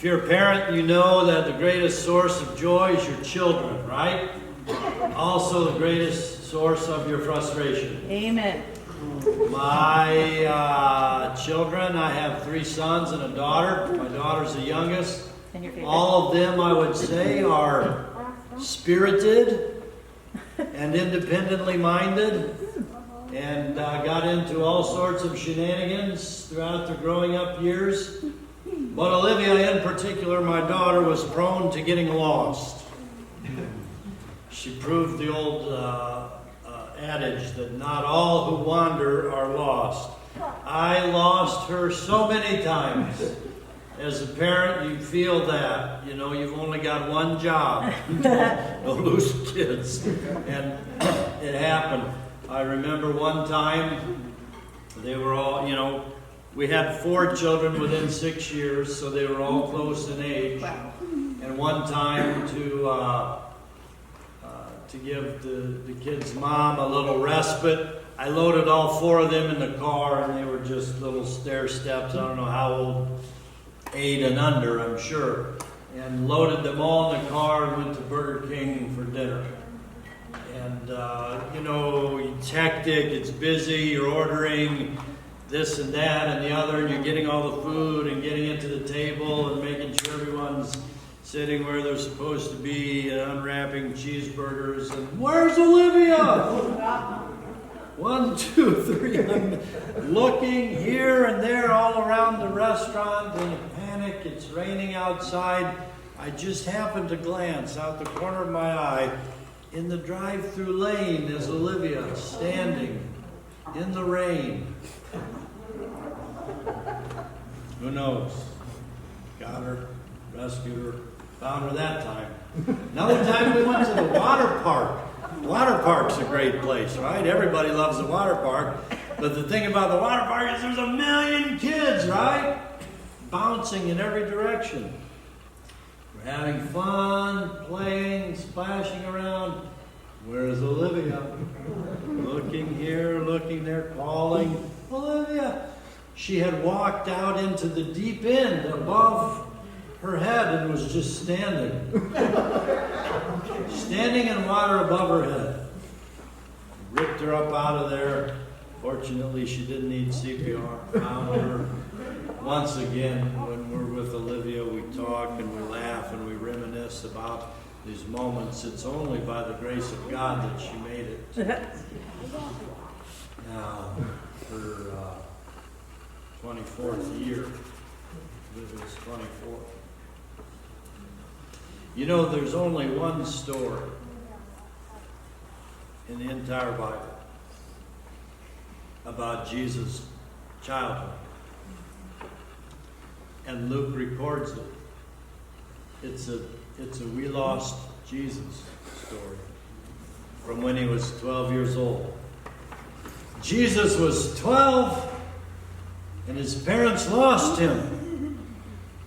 If you're a parent, you know that the greatest source of joy is your children, right? Also the greatest source of your frustration. Amen. My children, I have 3 sons and a daughter. My daughter's the youngest. And your favorite? All of them, I would say, are spirited and independently minded, and got into all sorts of shenanigans throughout their growing up years. But Olivia, in particular, my daughter, was prone to getting lost. She proved the old adage that not all who wander are lost. I lost her so many times. As a parent, you feel that. You know, you've only got one job. Don't lose the kids. And it happened. I remember one time, they were all, we had 4 children within 6 years, so they were all close in age. Wow. And one time to give the kids' mom a little respite, I loaded all 4 of them in the car, and they were just little stair steps. I don't know how old, 8 and under, I'm sure. And loaded them all in the car and went to Burger King for dinner. And, it's hectic, it's busy, you're ordering this and that and the other, and you're getting all the food and getting it to the table and making sure everyone's sitting where they're supposed to be and unwrapping cheeseburgers. And where's Olivia? 1, 2, 3. I'm looking here and there all around the restaurant in a panic. It's raining outside. I just happened to glance out the corner of my eye. In the drive-through lane is Olivia standing in the rain. Who knows? Got her, rescued her, found her that time. Another time we went to the water park. Water park's a great place, right? Everybody loves the water park. But the thing about the water park is there's a million kids, right? Bouncing in every direction. We're having fun, playing, splashing around. Where's Olivia? Looking here, looking there, calling, Olivia. She had walked out into the deep end above her head and was just standing. Standing in water above her head. Ripped her up out of there. Fortunately, she didn't need CPR. Found her. Once again, when we're with Olivia, we talk and we laugh and we reminisce about these moments. It's only by the grace of God that she made it. Now, her 24th year. Olivia's 24. There's only one story in the entire Bible about Jesus' childhood. And Luke records it. It's a we lost Jesus story from when he was 12 years old. Jesus was 12 and his parents lost him.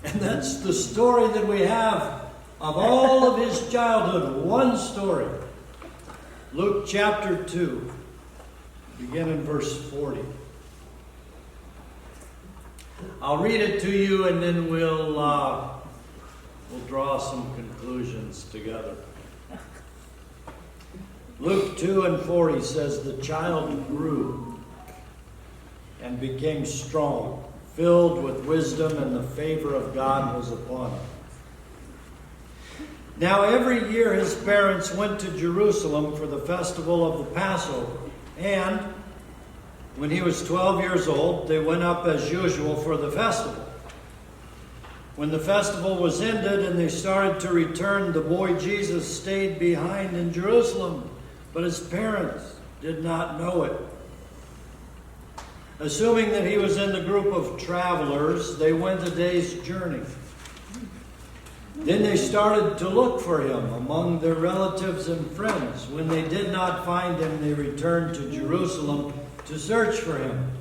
And that's the story that we have of all of his childhood. One story. Luke chapter 2, begin in verse 40. I'll read it to you and then we'll draw some conclusions together. Luke 2:40 says, the child grew and became strong, filled with wisdom, and the favor of God was upon him. Now every year his parents went to Jerusalem for the festival of the Passover, and when he was 12 years old, they went up as usual for the festival. When the festival was ended and they started to return, the boy Jesus stayed behind in Jerusalem, but his parents did not know it. Assuming that he was in the group of travelers, they went a day's journey. Then they started to look for him among their relatives and friends. When they did not find him, they returned to Jerusalem to search for him.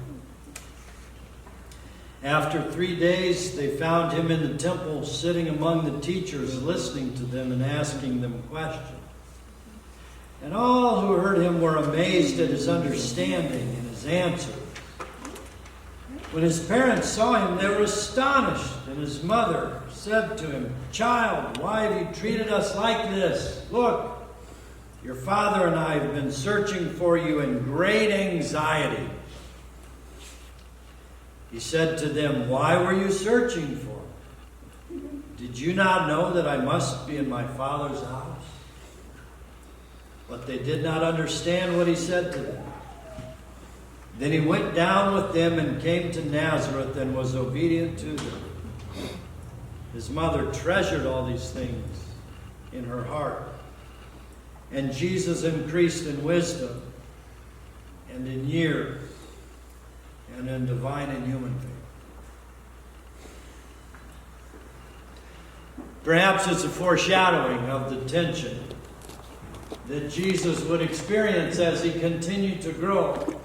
After 3 days, they found him in the temple, sitting among the teachers, listening to them and asking them questions. And all who heard him were amazed at his understanding and his answers. When his parents saw him, they were astonished, And his mother said to him, "Child, why have you treated us like this? Look, your father and I have been searching for you in great anxiety." He said to them, "Why were you searching for me? Did you not know that I must be in my Father's house?" But they did not understand what he said to them. Then he went down with them and came to Nazareth and was obedient to them. His mother treasured all these things in her heart. And Jesus increased in wisdom and in years and in divine and human faith. Perhaps it's a foreshadowing of the tension that Jesus would experience as he continued to grow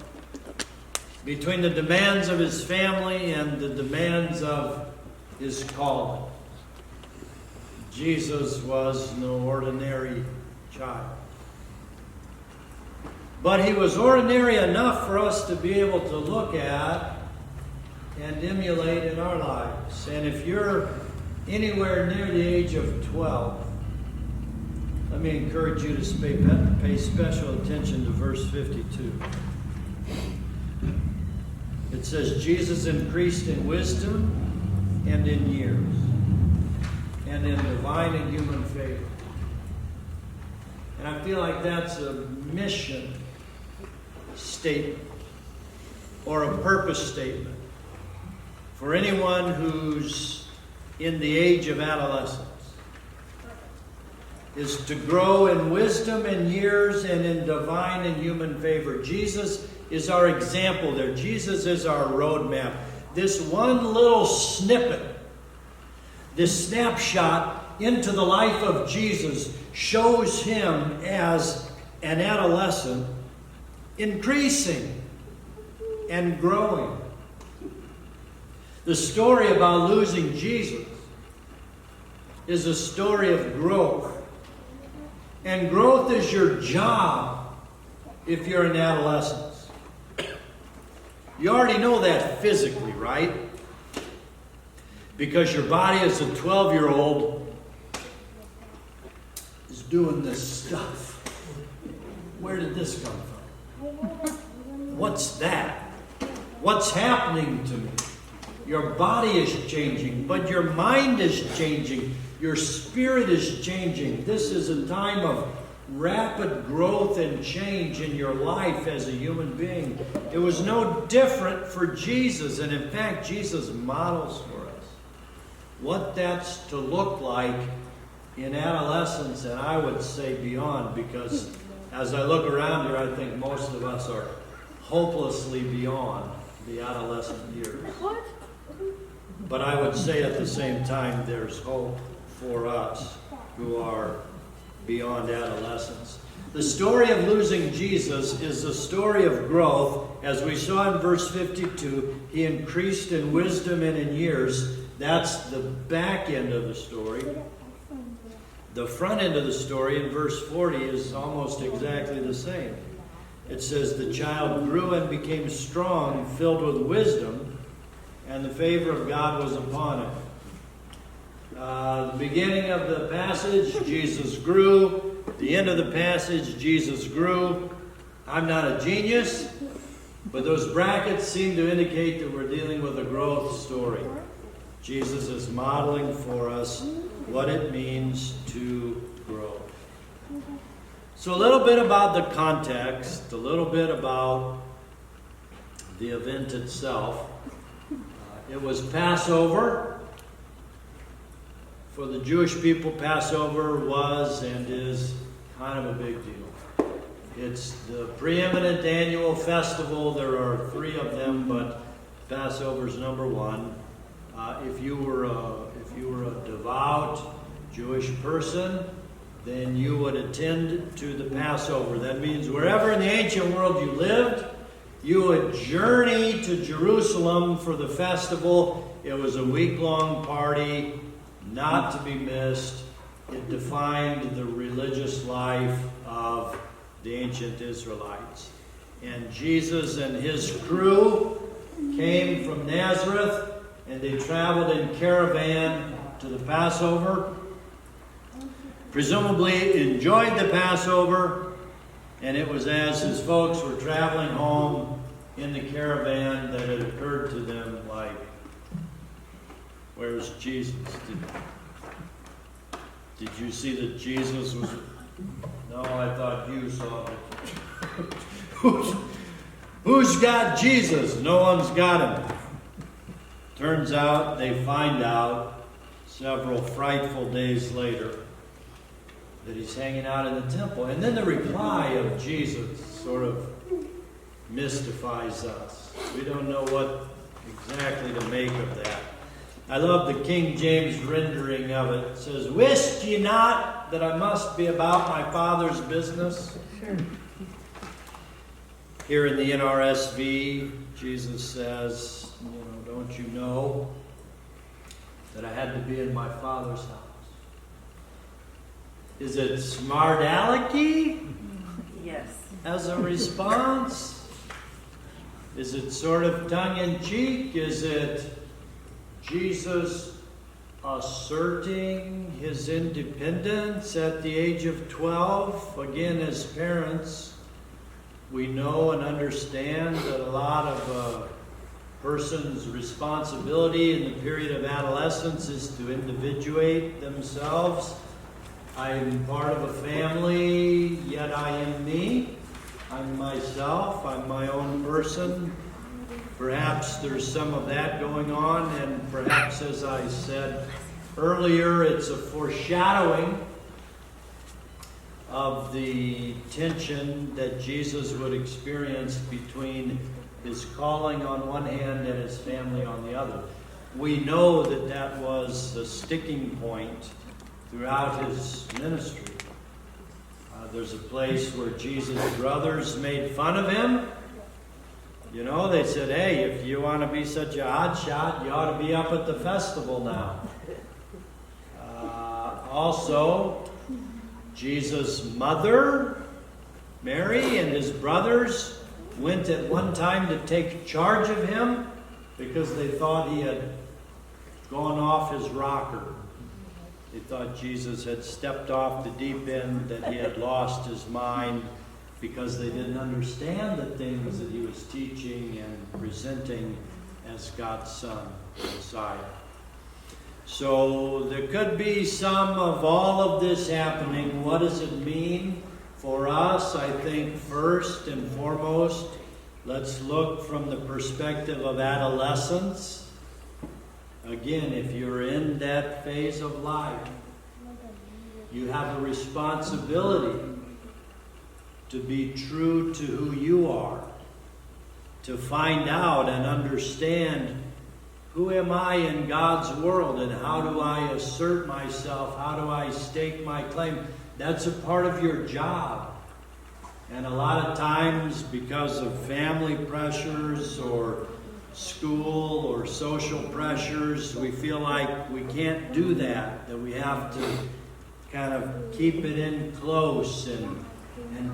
between the demands of his family and the demands of his calling. Jesus was no ordinary child. But he was ordinary enough for us to be able to look at and emulate in our lives. And if you're anywhere near the age of 12, let me encourage you to pay special attention to verse 52. It says, Jesus increased in wisdom and in years, and in divine and human faith. And I feel like that's a mission statement or a purpose statement for anyone who's in the age of adolescence, is to grow in wisdom and years and in divine and human favor. Jesus is our example there. Jesus is our roadmap. This one little snippet, this snapshot into the life of Jesus shows him as an adolescent increasing and growing. The story about losing Jesus is a story of growth. And growth is your job if you're in adolescence. You already know that physically, right? Because your body as a 12-year-old is doing this stuff. Where did this come from? What's that? What's happening to me? Your body is changing, but your mind is changing. Your spirit is changing. This is a time of rapid growth and change in your life as a human being. It was no different for Jesus, and in fact, Jesus models for us what that's to look like in adolescence, and I would say beyond, because as I look around here, I think most of us are hopelessly beyond the adolescent years. But I would say at the same time, there's hope for us who are beyond adolescence. The story of losing Jesus is a story of growth. As we saw in verse 52, he increased in wisdom and in years. That's the back end of the story. The front end of the story in verse 40 is almost exactly the same. It says, the child grew and became strong, filled with wisdom, and the favor of God was upon him. The beginning of the passage, Jesus grew. The end of the passage, Jesus grew. I'm not a genius, but those brackets seem to indicate that we're dealing with a growth story. Jesus is modeling for us what it means to grow. So a little bit about the context, a little bit about the event itself. It was Passover. For the Jewish people, Passover was and is kind of a big deal. It's the preeminent annual festival. There are 3 of them, but Passover's number 1. If you were a devout Jewish person, then you would attend to the Passover. That means wherever in the ancient world you lived, you would journey to Jerusalem for the festival. It was a week-long party, not to be missed. It defined the religious life of the ancient Israelites. And Jesus and his crew came from Nazareth, and they traveled in caravan to the Passover. Presumably enjoyed the Passover, and it was as his folks were traveling home in the caravan that it occurred to them, like, where's Jesus? Did you see that Jesus was... No, I thought you saw it. Who's got Jesus? No one's got him. Turns out, they find out several frightful days later that he's hanging out in the temple. And then the reply of Jesus sort of mystifies us. We don't know what exactly to make of that. I love the King James rendering of it. It says, "Wist ye not that I must be about my Father's business?" Sure. Here in the NRSV, Jesus says, don't you know that I had to be in my Father's house? Is it smart alecky? Yes. As a response? Is it sort of tongue-in-cheek? Is it Jesus asserting his independence at the age of 12? Again, as parents, we know and understand that a lot of a person's responsibility in the period of adolescence is to individuate themselves. I am part of a family, yet I am me. I'm myself. I'm my own person. Perhaps there's some of that going on, and perhaps, as I said earlier, it's a foreshadowing of the tension that Jesus would experience between his calling on one hand and his family on the other. We know that that was the sticking point throughout his ministry. There's a place where Jesus' brothers made fun of him. They said, "Hey, if you want to be such a hotshot, you ought to be up at the festival now." Also, Jesus' mother, Mary, and his brothers went at one time to take charge of him because they thought he had gone off his rocker. They thought Jesus had stepped off the deep end, that he had lost his mind because they didn't understand the things that he was teaching and presenting as God's Son, Messiah. So there could be some of all of this happening. What does it mean for us? I think first and foremost, let's look from the perspective of adolescence. Again, if you're in that phase of life, you have a responsibility to be true to who you are, to find out and understand, who am I in God's world, and how do I assert myself? How do I stake my claim? That's a part of your job. And a lot of times, because of family pressures or school or social pressures, we feel like we can't do that we have to kind of keep it in close and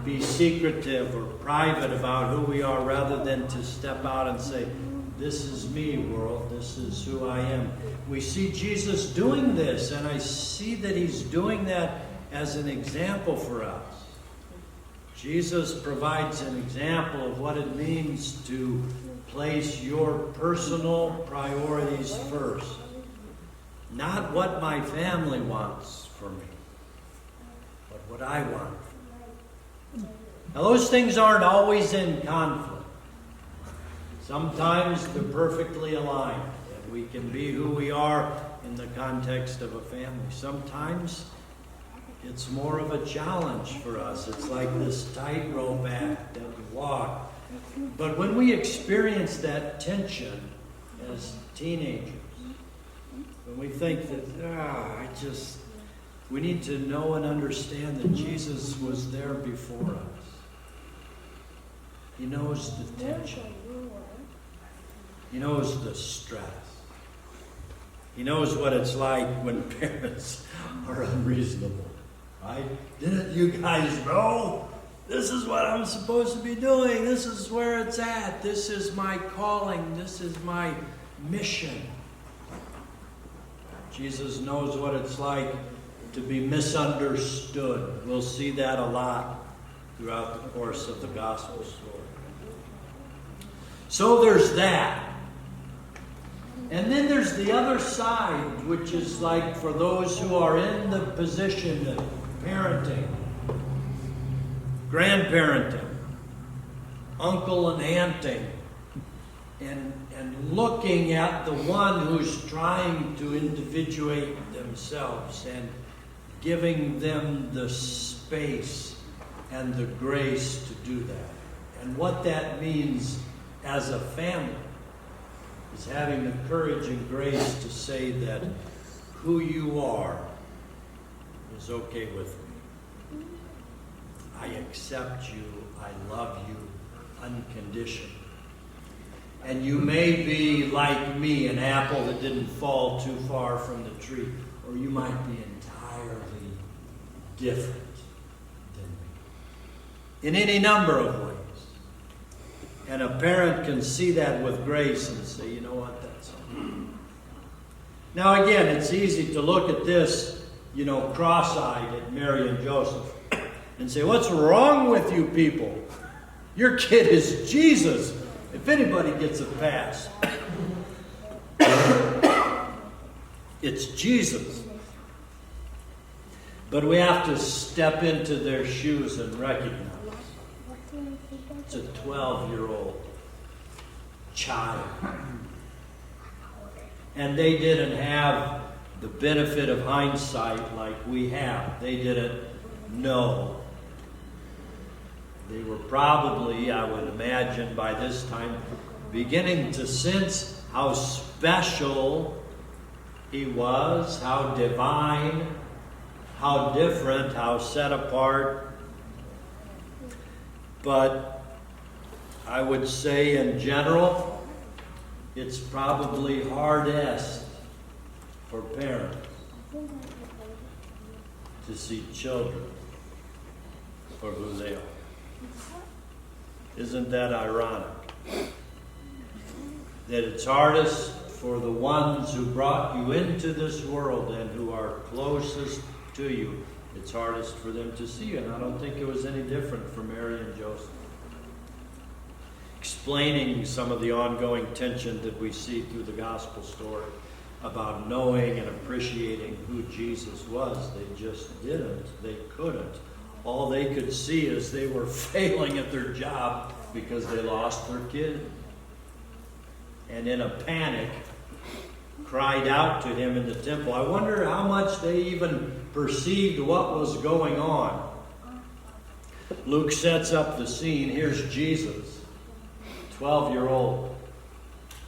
be secretive or private about who we are, rather than to step out and say, "This is me, world. This is who I am." We see Jesus doing this, and I see that he's doing that as an example for us. Jesus provides an example of what it means to place your personal priorities first. Not what my family wants for me, but what I want. Now, those things aren't always in conflict. Sometimes they're perfectly aligned, and we can be who we are in the context of a family. Sometimes it's more of a challenge for us. It's like this tightrope act that we walk. But when we experience that tension as teenagers, when we think that, we need to know and understand that Jesus was there before us. He knows the tension. He knows the stress. He knows what it's like when parents are unreasonable. Right? Didn't you guys know? This is what I'm supposed to be doing. This is where it's at. This is my calling. This is my mission. Jesus knows what it's like to be misunderstood. We'll see that a lot throughout the course of the gospel story. So there's that. And then there's the other side, which is like for those who are in the position of parenting, grandparenting, uncle and aunting, and looking at the one who's trying to individuate themselves and giving them the space and the grace to do that. And what that means as a family is having the courage and grace to say that who you are is okay with me. I accept you. I love you unconditionally. And you may be like me, an apple that didn't fall too far from the tree, or you might be entirely different than me in any number of ways. And a parent can see that with grace and say, you know what, that's okay. Now again, it's easy to look at this, cross-eyed at Mary and Joseph and say, what's wrong with you people? Your kid is Jesus. If anybody gets a pass, it's Jesus. But we have to step into their shoes and recognize it's a 12-year-old child. And they didn't have the benefit of hindsight like we have. They didn't know. They were probably, I would imagine, by this time, beginning to sense how special he was, how divine, how different, how set apart. But I would say in general, it's probably hardest for parents to see children for who they are. Isn't that ironic? That it's hardest for the ones who brought you into this world and who are closest to you. It's hardest for them to see you. And I don't think it was any different for Mary and Joseph. Explaining some of the ongoing tension that we see through the gospel story about knowing and appreciating who Jesus was. They just didn't. They couldn't. All they could see is they were failing at their job because they lost their kid. And in a panic, cried out to him in the temple. I wonder how much they even perceived what was going on. Luke sets up the scene. Here's Jesus, 12-year-old,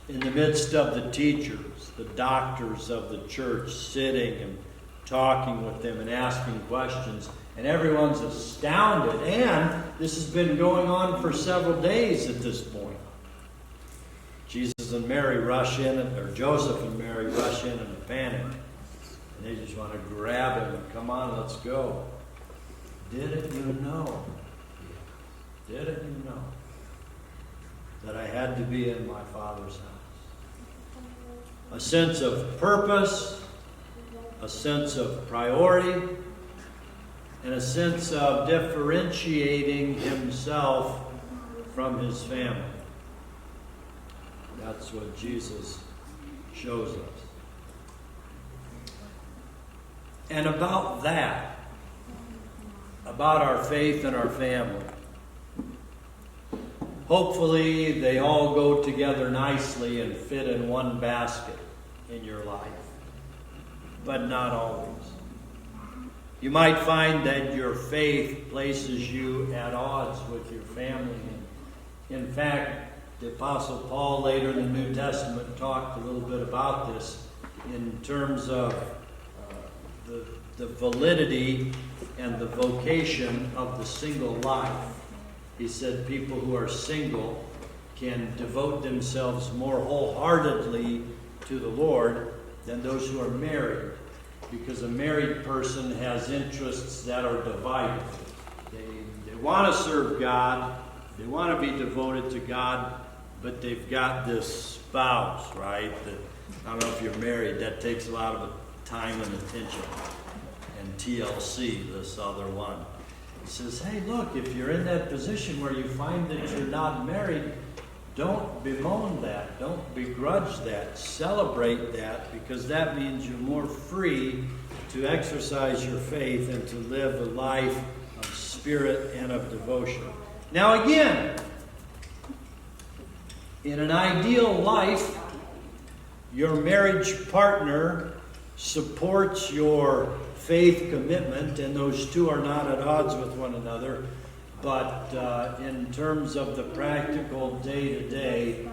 in the midst of the teachers, the doctors of the church, sitting and talking with them and asking questions. And everyone's astounded. And this has been going on for several days at this point. Jesus and Mary rush in, or Joseph and Mary rush in a panic. And they just want to grab him and come on, let's go. Didn't you know? Didn't you know that I had to be in my Father's house? A sense of purpose, a sense of priority, and a sense of differentiating himself from his family. That's what Jesus shows us. And about that, about our faith and our family, hopefully they all go together nicely and fit in one basket in your life, but not always. You might find that your faith places you at odds with your family. In fact, the Apostle Paul later in the New Testament talked a little bit about this in terms of the validity and the vocation of the single life. He said people who are single can devote themselves more wholeheartedly to the Lord than those who are married, because a married person has interests that are divided. They want to serve God, they want to be devoted to God, but they've got this spouse, right? That, I don't know if you're married, that takes a lot of time and attention. And TLC, this other one. He says, hey, look, if you're in that position where you find that you're not married, don't bemoan that. Don't begrudge that. Celebrate that, because that means you're more free to exercise your faith and to live a life of spirit and of devotion. Now again, in an ideal life, your marriage partner supports your faith commitment, and those two are not at odds with one another. But in terms of the practical day-to-day,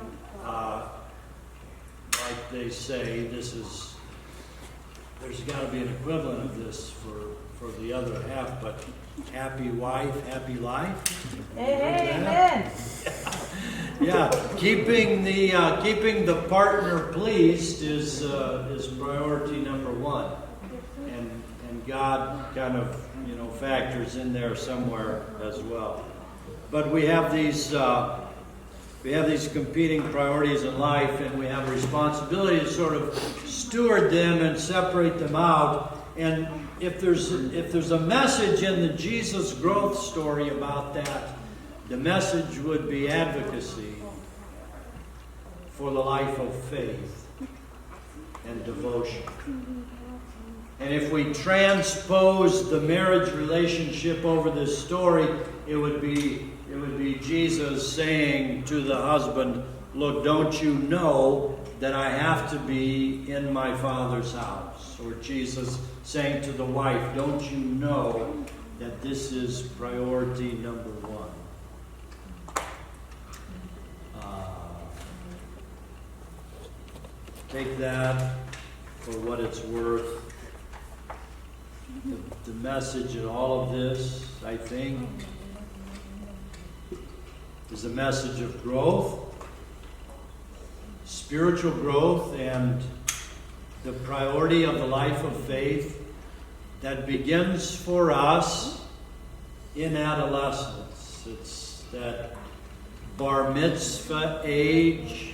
like they say, there's got to be an equivalent of this for the other half, but happy wife, happy life. Amen. Yeah, keeping the partner pleased is priority number one, and God kind of factors in there somewhere as well. But we have these competing priorities in life, and we have a responsibility to sort of steward them and separate them out. And if there's a message in the Jesus growth story about that, the message would be advocacy for the life of faith and devotion. And if we transpose the marriage relationship over this story, it would be Jesus saying to the husband, look, don't you know that I have to be in my Father's house? Or Jesus saying to the wife, don't you know that this is priority number one? Take that for what it's worth. The message in all of this, I think, is a message of growth, spiritual growth, and the priority of the life of faith that begins for us in adolescence. It's that bar mitzvah age,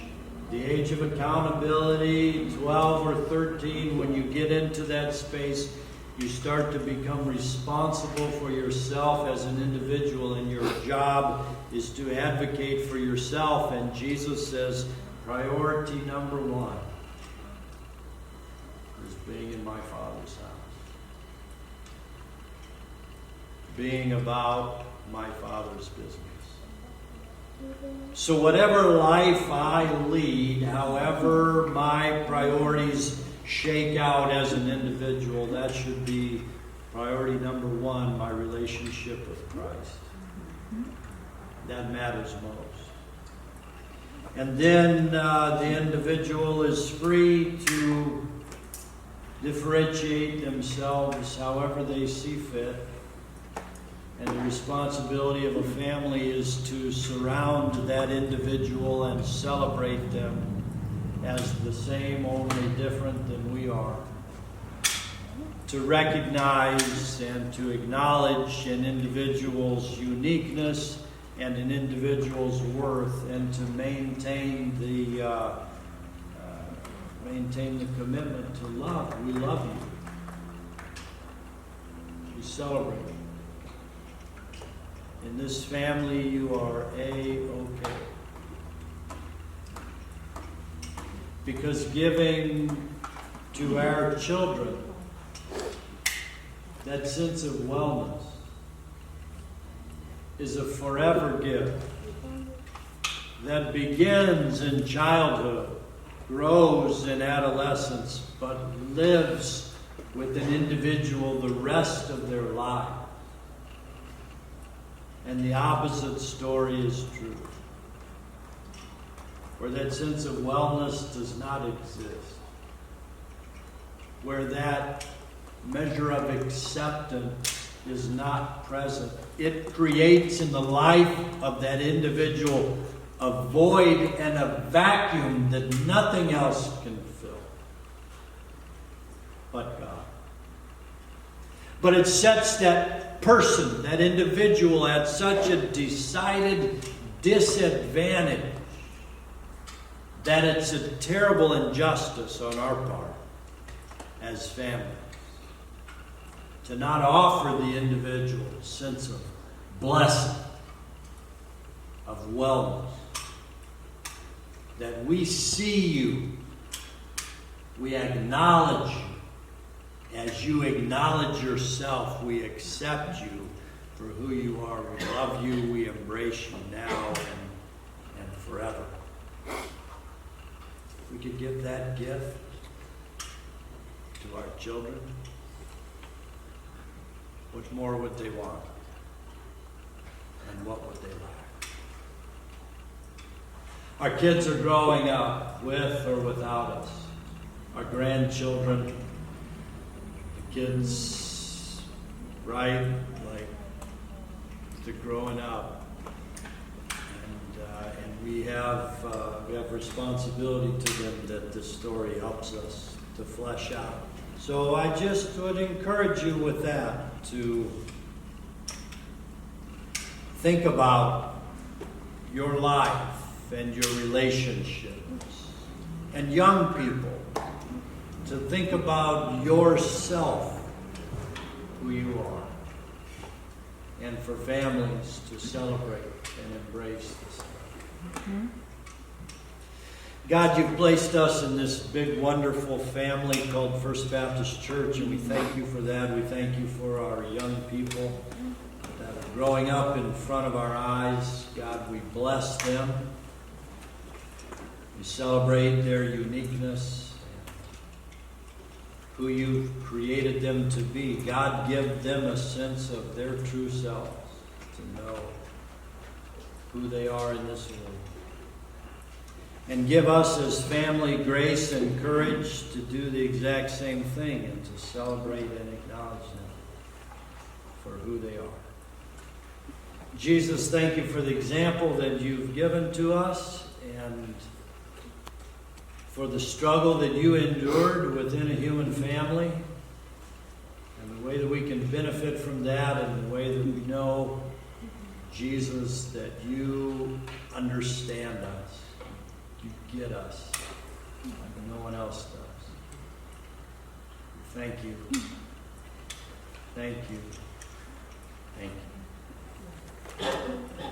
the age of accountability, 12 or 13. When you get into that space, you start to become responsible for yourself as an individual, and your job is to advocate for yourself. And Jesus says, priority number one is being in my Father's house. Being about my Father's business. So whatever life I lead, however my priorities shake out as an individual, that should be priority number one, my relationship with Christ. That matters most. And then the individual is free to differentiate themselves however they see fit. And the responsibility of a family is to surround that individual and celebrate them as the same, only different than we are. To recognize and to acknowledge an individual's uniqueness and an individual's worth, and to maintain the commitment to love. We love you. We celebrate you. In this family, you are A-OK. Because giving to our children that sense of wellness is a forever gift that begins in childhood, grows in adolescence, but lives with an individual the rest of their life. And the opposite story is true, where that sense of wellness does not exist, where that measure of acceptance is not present. It creates in the life of that individual a void and a vacuum that nothing else can fill but God. But it sets that person, that individual, at such a decided disadvantage that it's a terrible injustice on our part as families. To not offer the individual a sense of blessing, of wellness. That we see you, we acknowledge you. As you acknowledge yourself, we accept you for who you are. We love you, we embrace you now and forever. If we could give that gift to our children, what more would they want? And what would they lack? Our kids are growing up with or without us. Our grandchildren, the kids, right? Like, they're growing up. And we have responsibility to them that this story helps us to flesh out. So I just would encourage you with that to think about your life and your relationships. And young people, to think about yourself, who you are. And for families to celebrate and embrace this. Mm-hmm. God, you've placed us in this big, wonderful family called First Baptist Church, and we thank you for that. We thank you for our young people that are growing up in front of our eyes. God, we bless them. We celebrate their uniqueness, who you've created them to be. God, give them a sense of their true selves, to know who they are in this world. And give us as family grace and courage to do the exact same thing and to celebrate and acknowledge them for who they are. Jesus, thank you for the example that you've given to us and for the struggle that you endured within a human family and the way that we can benefit from that and the way that we know, Jesus, that you understand us. You get us like no one else does. Thank you. Thank you. Thank you.